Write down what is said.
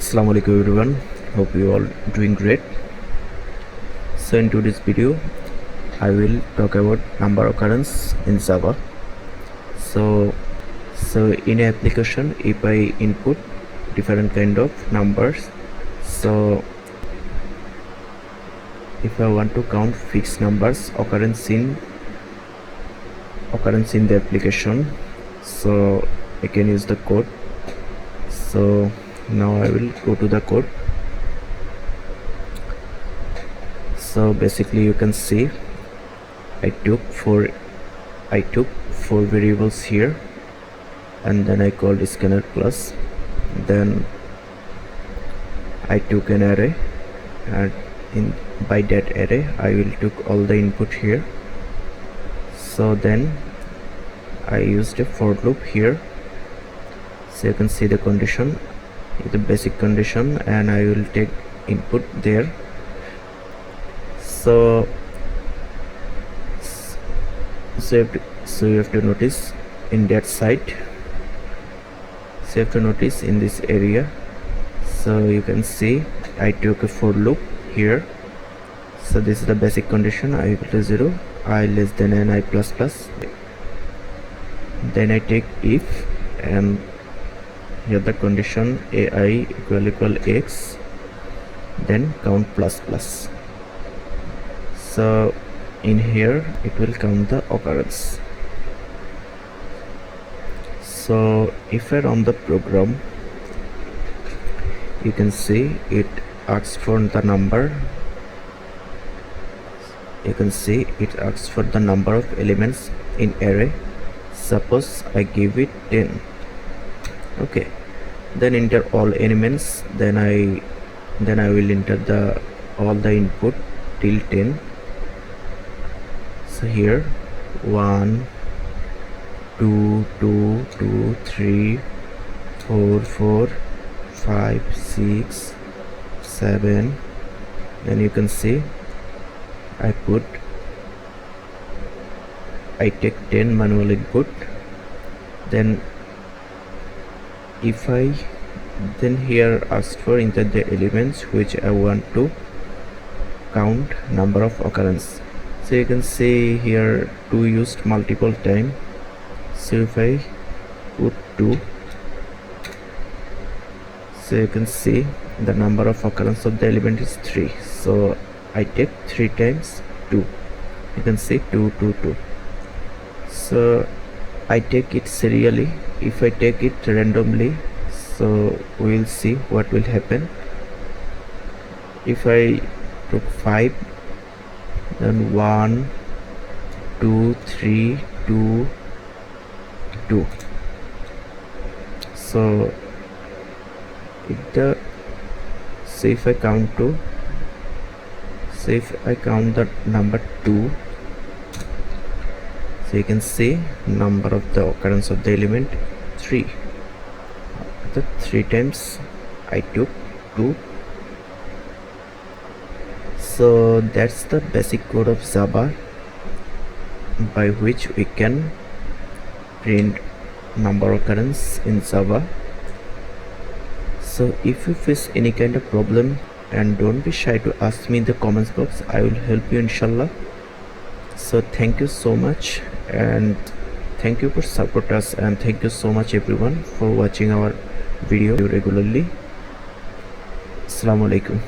Assalamu alaikum everyone, hope you all doing great. So in today's video I will talk about number occurrence in Java. So in an application, if I input different kind of numbers, so if I want to count fixed numbers occurrence in the application, so I can use the code. So now I will go to the code. So basically you can see I took four variables here, and then I called scanner plus. Then I took an array, and by that array I will took all the input here. So then I used a for loop here. So you can see the condition, the basic condition, and I will take input there. So you have to notice in that side. So you have to notice in this area. So you can see I took a for loop here. So this is the basic condition: I equal to 0, I less than n, I plus plus. Then I take if, and here the condition ai equal x, then count plus plus. So in here it will count the occurrence. So if I run the program, you can see it asks for the number. You can see it asks for the number of elements in array. Suppose I give it 10. Okay, then enter all elements. Then I will enter all the input till 10. So here 1 2 2 2 3 4 4 5 6 7. Then you can see I take 10 manual input. Then then here ask for enter the elements which I want to count number of occurrence. So you can see here 2 used multiple time. So if I put 2, so you can see the number of occurrence of the element is 3. So I take 3 times 2. You can see 2 2 2. So I take it serially. If I take it randomly, so we will see what will happen. If I took 5, then 1 2 3 2 2. So if I count 2, so if I count the number 2, so you can see number of the occurrence of the element 3. The 3 times I took 2. So that's the basic code of Java, by which we can print number occurrence in Java. So if you face any kind of problem, and don't be shy to ask me in the comments box, I will help you inshallah. So thank you so much, and thank you for support us, and thank you so much everyone for watching our video regularly. Assalamu alaikum.